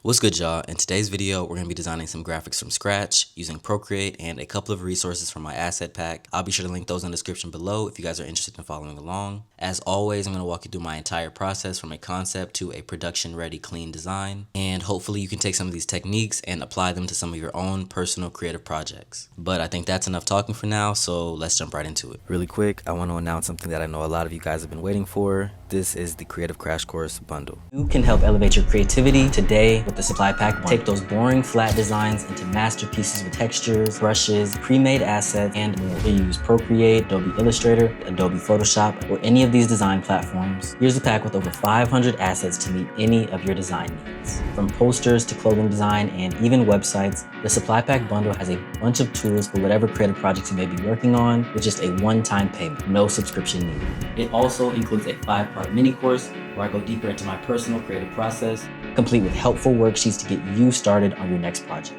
What's good, y'all? In today's video, we're going to be designing some graphics from scratch using Procreate and a couple of resources from my asset pack. I'll be sure to link those in the description below if you guys are interested in following along. As always, I'm going to walk you through my entire process from a concept to a production-ready, clean design. And hopefully you can take some of these techniques and apply them to some of your own personal creative projects. But I think that's enough talking for now, so let's jump right into it. Really quick, I want to announce something that I know a lot of you guys have been waiting for. This is the Creative Crash Course bundle. You can help elevate your creativity today with the supply pack bundle. Take those boring flat designs into masterpieces with textures, brushes, pre-made assets, and more. You use Procreate, Adobe Illustrator, Adobe Photoshop, or any of these design platforms. Here's a pack with over 500 assets to meet any of your design needs. From posters to clothing design and even websites, the supply pack bundle has a bunch of tools for whatever creative projects you may be working on with just a one-time payment, no subscription needed. It also includes a 5-part mini course where I go deeper into my personal creative process, complete with helpful worksheets to get you started on your next project.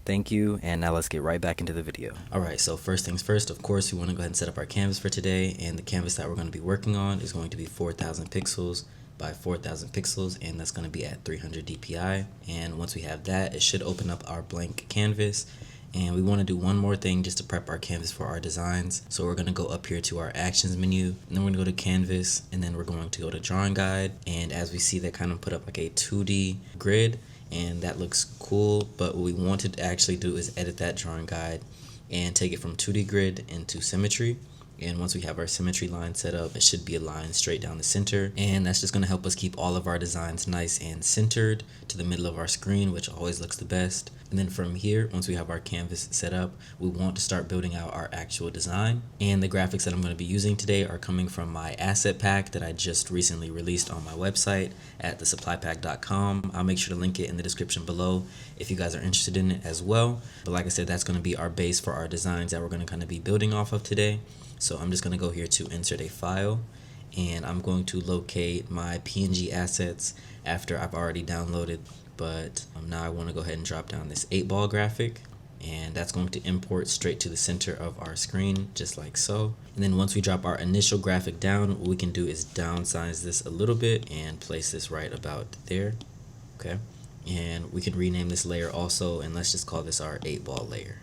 Thank you, and now let's get right back into the video. Alright, so first things first, of course, we want to go ahead and set up our canvas for today, and the canvas that we're going to be working on is going to be 4,000 pixels by 4,000 pixels, and that's going to be at 300 dpi. And once we have that, it should open up our blank canvas. And we want to do one more thing just to prep our canvas for our designs. So we're going to go up here to our actions menu, and then we're going to go to canvas, and then we're going to go to drawing guide. And as we see, that kind of put up like a 2D grid, and that looks cool. But what we wanted to actually do is edit that drawing guide and take it from 2D grid into symmetry. And once we have our symmetry line set up, it should be a line straight down the center. And that's just going to help us keep all of our designs nice and centered to the middle of our screen, which always looks the best. And then from here, once we have our canvas set up, we want to start building out our actual design. And the graphics that I'm going to be using today are coming from my asset pack that I just recently released on my website at thesupplypack.com. I'll make sure to link it in the description below if you guys are interested in it as well. But like I said, that's going to be our base for our designs that we're going to kind of be building off of today. So I'm just going to go here to insert a file, and I'm going to locate my PNG assets after I've already downloaded. But now I want to go ahead and drop down this 8-ball graphic, and that's going to import straight to the center of our screen, just like so. And then once we drop our initial graphic down, what we can do is downsize this a little bit and place this right about there. Okay, and we can rename this layer also, and let's just call this our 8-ball layer.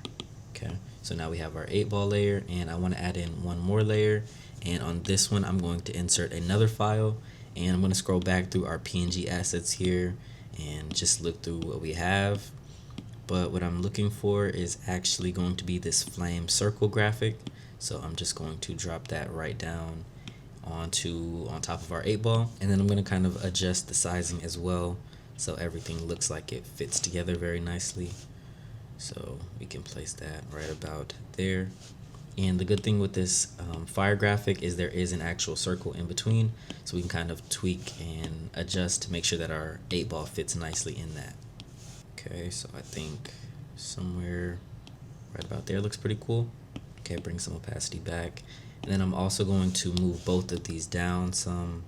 Okay, so now we have our 8-ball layer, and I want to add in one more layer, and on this one I'm going to insert another file, and I'm going to scroll back through our PNG assets here and just look through what we have. But what I'm looking for is actually going to be this flame circle graphic, so I'm just going to drop that right down on top of our 8-ball, and then I'm going to kind of adjust the sizing as well so everything looks like it fits together very nicely. So we can place that right about there. And the good thing with this fire graphic is there is an actual circle in between, so we can kind of tweak and adjust to make sure that our 8-ball fits nicely in that. Okay, so I think somewhere right about there looks pretty cool. Okay, bring some opacity back. And then I'm also going to move both of these down some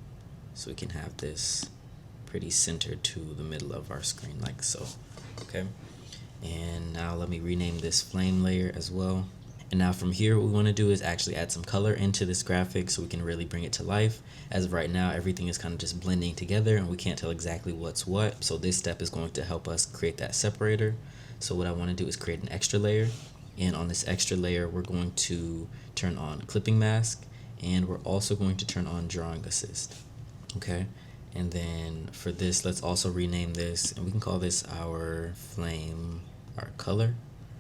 so we can have this pretty centered to the middle of our screen like so. Okay. And now let me rename this flame layer as well. And now from here, what we want to do is actually add some color into this graphic so we can really bring it to life. As of right now, everything is kind of just blending together and we can't tell exactly what's what. So this step is going to help us create that separator. So what I want to do is create an extra layer. And on this extra layer, we're going to turn on clipping mask, and we're also going to turn on drawing assist. Okay. And then for this, let's also rename this, and we can call this our flame, our color.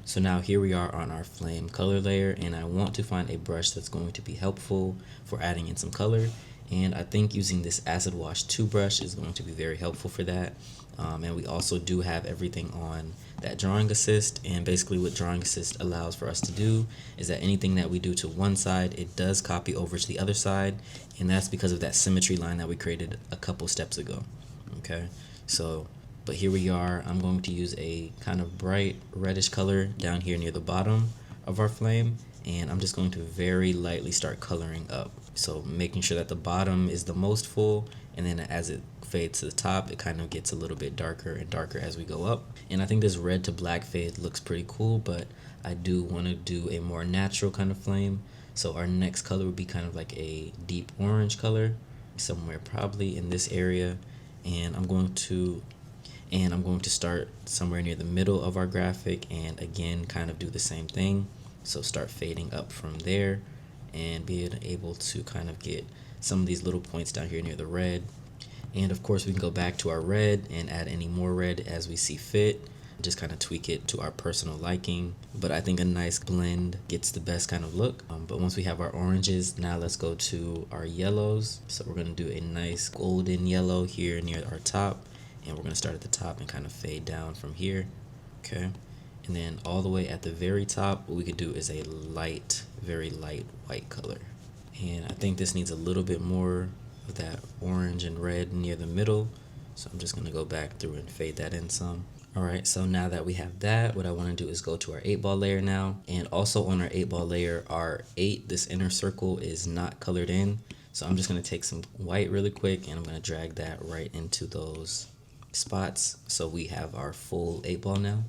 So now here we are on our flame color layer, and I want to find a brush that's going to be helpful for adding in some color. And I think using this acid wash 2 brush is going to be very helpful for that. And we also do have everything on that drawing assist, and basically what drawing assist allows for us to do is that anything that we do to one side, it does copy over to the other side, and that's because of that symmetry line that we created a couple steps ago. Okay, so but here we are. I'm going to use a kind of bright reddish color down here near the bottom of our flame, and I'm just going to very lightly start coloring up, so making sure that the bottom is the most full, and then as it fades to the top, it kind of gets a little bit darker and darker as we go up. And I think this red to black fade looks pretty cool, but I do want to do a more natural kind of flame, so our next color would be kind of like a deep orange color somewhere probably in this area. and I'm going to start somewhere near the middle of our graphic, and again kind of do the same thing. So start fading up from there and being able to kind of get some of these little points down here near the red. And of course we can go back to our red and add any more red as we see fit, just kind of tweak it to our personal liking. But I think a nice blend gets the best kind of look. But once we have our oranges, now let's go to our yellows. So we're going to do a nice golden yellow here near our top, and we're going to start at the top and kind of fade down from here. Okay, and then all the way at the very top, what we could do is a light, very light white color. And I think this needs a little bit more of that orange and red near the middle, so I'm just going to go back through and fade that in some. Alright, so now that we have that, what I want to do is go to our 8-ball layer now. And also on our 8-ball layer, our 8, this inner circle is not colored in. So I'm just going to take some white really quick and I'm going to drag that right into those spots. So we have our full 8-ball now.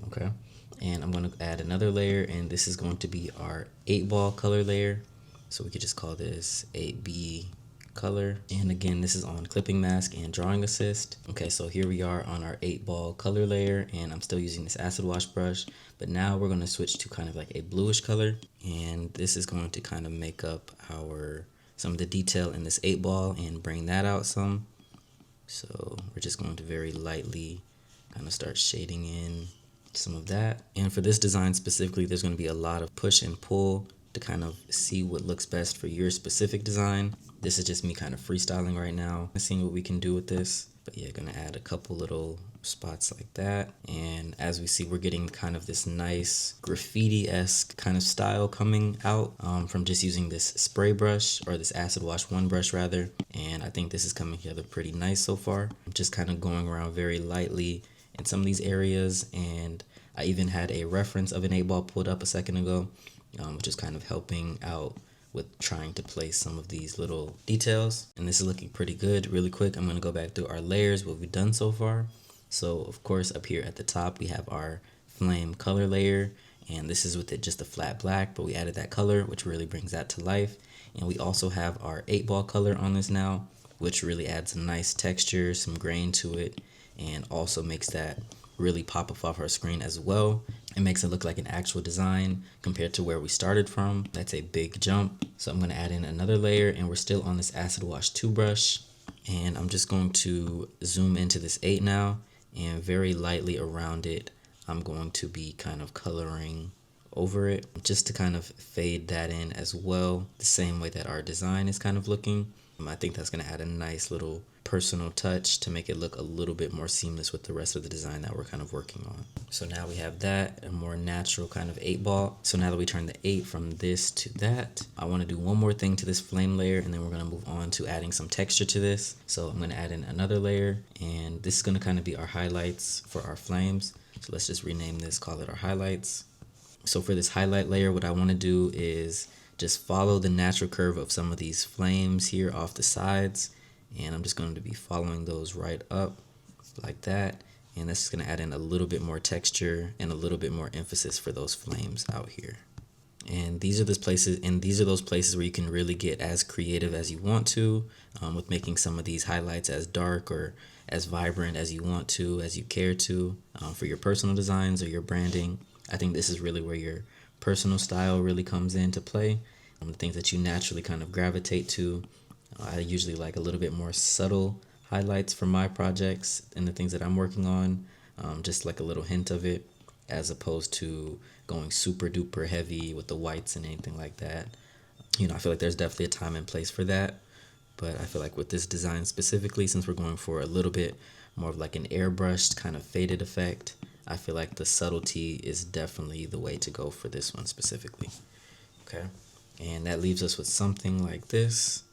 Okay, and I'm going to add another layer, and this is going to be our 8-ball color layer. So we could just call this 8B color, and again this is on clipping mask and drawing assist. Okay, so here we are on our 8-ball color layer, and I'm still using this acid wash brush, but now we're going to switch to kind of like a bluish color, and this is going to kind of make up some of the detail in this 8-ball and bring that out some. So we're just going to very lightly kind of start shading in some of that. And for this design specifically, there's going to be a lot of push and pull to kind of see what looks best for your specific design. This is just me kind of freestyling right now, seeing what we can do with this. But yeah, gonna add a couple little spots like that. And as we see, we're getting kind of this nice graffiti-esque kind of style coming out from just using this spray brush, or this acid wash 1 brush rather. And I think this is coming together pretty nice so far. I'm just kind of going around very lightly in some of these areas, and I even had a reference of an 8-ball pulled up a second ago, which is kind of helping out with trying to place some of these little details. And this is looking pretty good. Really quick, I'm going to go back through our layers, what we've done so far. So of course up here at the top we have our flame color layer, and this is with it just a flat black, but we added that color which really brings that to life. And we also have our 8-ball color on this now, which really adds a nice texture, some grain to it, and also makes that really pop up off our screen as well. It makes it look like an actual design compared to where we started from. That's a big jump. So I'm going to add in another layer, and we're still on this acid wash 2 brush, and I'm just going to zoom into this 8 now, and very lightly around it I'm going to be kind of coloring over it just to kind of fade that in as well, the same way that our design is kind of looking. I think that's going to add a nice little personal touch to make it look a little bit more seamless with the rest of the design that we're kind of working on. So now we have that, a more natural kind of 8-ball. So now that we turn the 8 from this to that, I want to do one more thing to this flame layer, and then we're going to move on to adding some texture to this. So I'm going to add in another layer, and this is going to kind of be our highlights for our flames. So let's just rename this, call it our highlights. So for this highlight layer, what I want to do is just follow the natural curve of some of these flames here off the sides, and I'm just going to be following those right up like that, and that's just going to add in a little bit more texture and a little bit more emphasis for those flames out here. And these are those places where you can really get as creative as you want to with making some of these highlights as dark or as vibrant as you want to, as you care to, for your personal designs or your branding. I think this is really where your personal style really comes into play, the things that you naturally kind of gravitate to. I usually like a little bit more subtle highlights for my projects and the things that I'm working on, just like a little hint of it, as opposed to going super duper heavy with the whites and anything like that. You know, I feel like there's definitely a time and place for that, but I feel like with this design specifically, since we're going for a little bit more of like an airbrushed kind of faded effect, I feel like the subtlety is definitely the way to go for this one specifically. Okay, and that leaves us with something like this,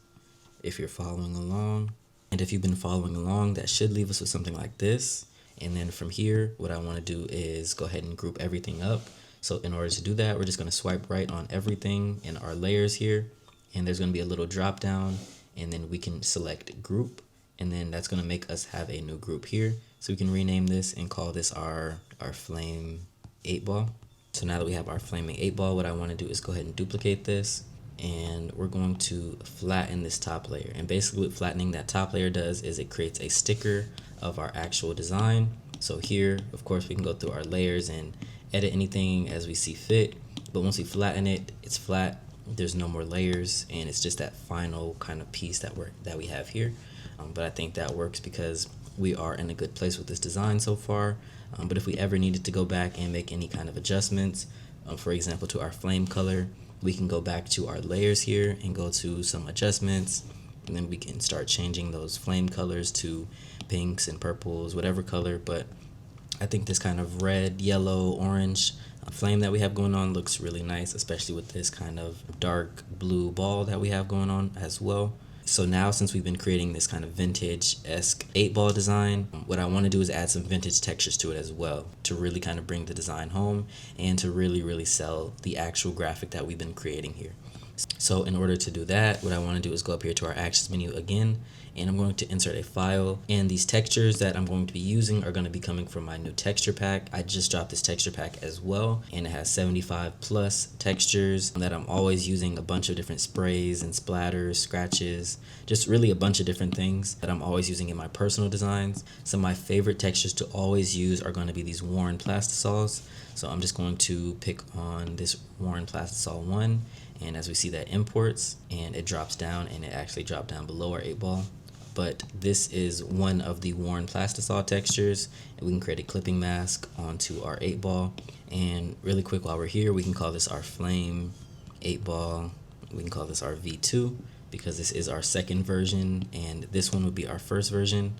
if you're following along. And if you've been following along, that should leave us with something like this. And then from here, what I want to do is go ahead and group everything up. So in order to do that, we're just going to swipe right on everything in our layers here, and there's going to be a little drop down, and then we can select group, and then that's going to make us have a new group here. So we can rename this and call this our flame 8-ball. So now that we have our flaming 8-ball, what I want to do is go ahead and duplicate this, and we're going to flatten this top layer. And basically what flattening that top layer does is it creates a sticker of our actual design. So here, of course, we can go through our layers and edit anything as we see fit, but once we flatten it, it's flat. There's no more layers, and it's just that final kind of piece that we have here. But I think that works because we are in a good place with this design so far. But if we ever needed to go back and make any kind of adjustments, for example, to our flame color, we can go back to our layers here and go to some adjustments, and then we can start changing those flame colors to pinks and purples, whatever color. But I think this kind of red, yellow, orange flame that we have going on looks really nice, especially with this kind of dark blue ball that we have going on as well. So now, since we've been creating this kind of vintage-esque 8-ball design, what I want to do is add some vintage textures to it as well to really kind of bring the design home and to really sell the actual graphic that we've been creating here. So in order to do that, what I want to do is go up here to our actions menu again, and I'm going to insert a file, and these textures that I'm going to be using are going to be coming from my new texture pack. I just dropped this texture pack as well, and it has 75 plus textures that I'm always using, a bunch of different sprays and splatters, scratches, just really a bunch of different things that I'm always using in my personal designs. Some of my favorite textures to always use are going to be these worn plastisols. So I'm just going to pick on this worn plastisol 1, and as we see that imports and it drops down, and it actually dropped down below our 8-ball. But this is one of the worn plastisol textures, and we can create a clipping mask onto our 8-ball. And really quick, while we're here, we can call this our flame 8-ball. We can call this our V2 because this is our second version, and this one would be our first version.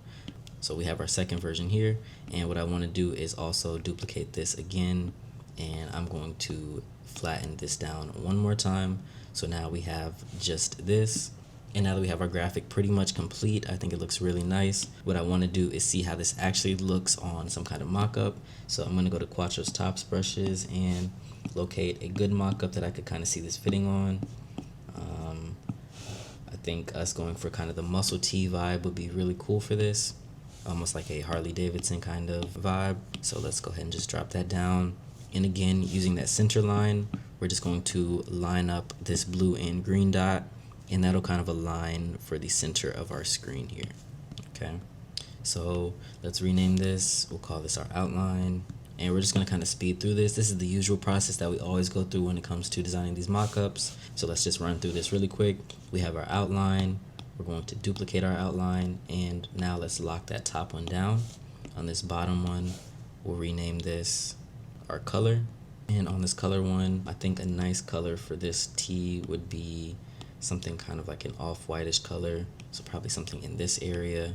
So we have our second version here, and what I want to do is also duplicate this again, and I'm going to flatten this down one more time. So now we have just this, and now that we have our graphic pretty much complete, I think it looks really nice. What I want to do is see how this actually looks on some kind of mock-up. So I'm going to go to Quatro's Tops brushes and locate a good mock-up that I could kind of see this fitting on. I think us going for kind of the muscle tee vibe would be really cool for this, almost like a Harley Davidson kind of vibe. So let's go ahead and just drop that down. And again, using that center line, we're just going to line up this blue and green dot, and that'll kind of align for the center of our screen here. Okay, so let's rename this. We'll call this our outline, and we're just going to kind of speed through this. This is the usual process that we always go through when it comes to designing these mock-ups. So let's just run through this really quick. We have our outline. We're going to duplicate our outline, and now let's lock that top one down. On this bottom one, we'll rename this our color, and on this color one, I think a nice color for this tee would be something kind of like an off-whitish color. So probably something in this area,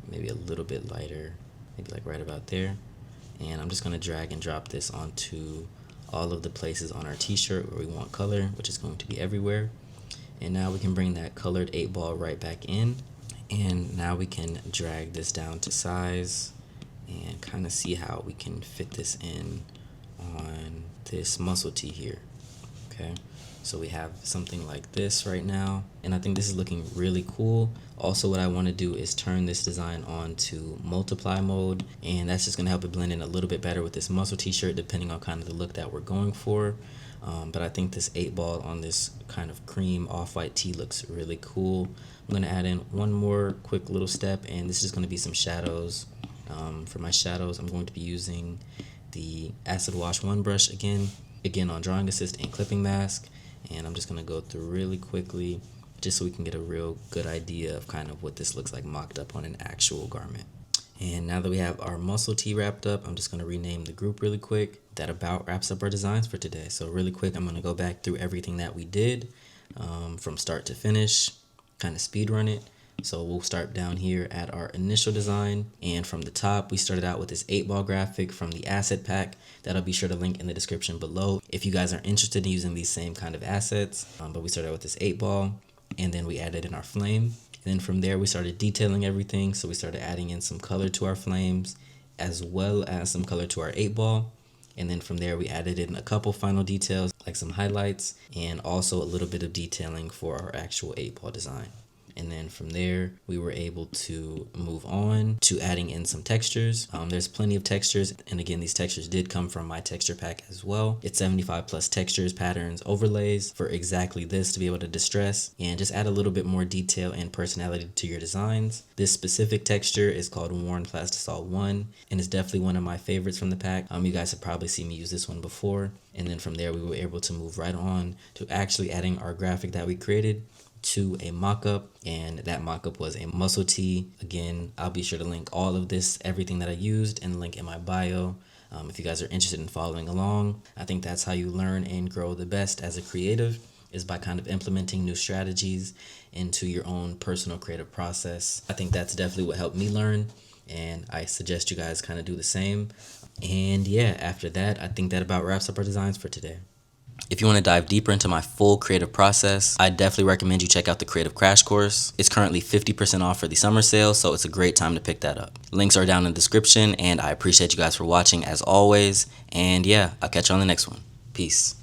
maybe a little bit lighter, maybe like right about there. And I'm just going to drag and drop this onto all of the places on our t-shirt where we want color, which is going to be everywhere. And now we can bring that colored 8-ball right back in, and now we can drag this down to size and kind of see how we can fit this in on this muscle tee here. Okay, so we have something like this right now, and I think this is looking really cool. Also, what I want to do is turn this design on to multiply mode, and that's just going to help it blend in a little bit better with this muscle t-shirt, depending on kind of the look that we're going for. But I think this 8-ball on this kind of cream off-white tee looks really cool. I'm going to add in one more quick little step, and this is going to be some shadows. For my shadows, I'm going to be using the Acid Wash 1 brush again on Drawing Assist and Clipping Mask, and I'm just going to go through really quickly just so we can get a real good idea of kind of what this looks like mocked up on an actual garment. And now that we have our muscle tee wrapped up, I'm just going to rename the group really quick. That about wraps up our designs for today. So really quick, I'm going to go back through everything that we did from start to finish, kind of speed run it. So we'll start down here at our initial design, and from the top we started out with this 8-ball graphic from the asset pack that'll be sure to link in the description below if you guys are interested in using these same kind of assets. But we started out with this 8-ball, and then we added in our flame, and then from there we started detailing everything. So we started adding in some color to our flames as well as some color to our 8-ball, and then from there we added in a couple final details like some highlights and also a little bit of detailing for our actual 8-ball design. And then from there, we were able to move on to adding in some textures. There's plenty of textures. And again, these textures did come from my texture pack as well. It's 75 plus textures, patterns, overlays for exactly this, to be able to distress and just add a little bit more detail and personality to your designs. This specific texture is called Worn Plastisol 1 and it's definitely one of my favorites from the pack. You guys have probably seen me use this one before. And then from there, we were able to move right on to actually adding our graphic that we created to a mock-up, and that mock-up was a muscle tee. Again, I'll be sure to link all of this, everything that I used, and link in my bio. If you guys are interested in following along, I think that's how you learn and grow the best as a creative, is by kind of implementing new strategies into your own personal creative process. I think that's definitely what helped me learn, and I suggest you guys kind of do the same. And yeah, after that, I think that about wraps up our designs for today. If you want to dive deeper into my full creative process, I definitely recommend you check out the Creative Crash Course. It's currently 50% off for the summer sale, so it's a great time to pick that up. Links are down in the description, and I appreciate you guys for watching as always. And yeah, I'll catch you on the next one. Peace.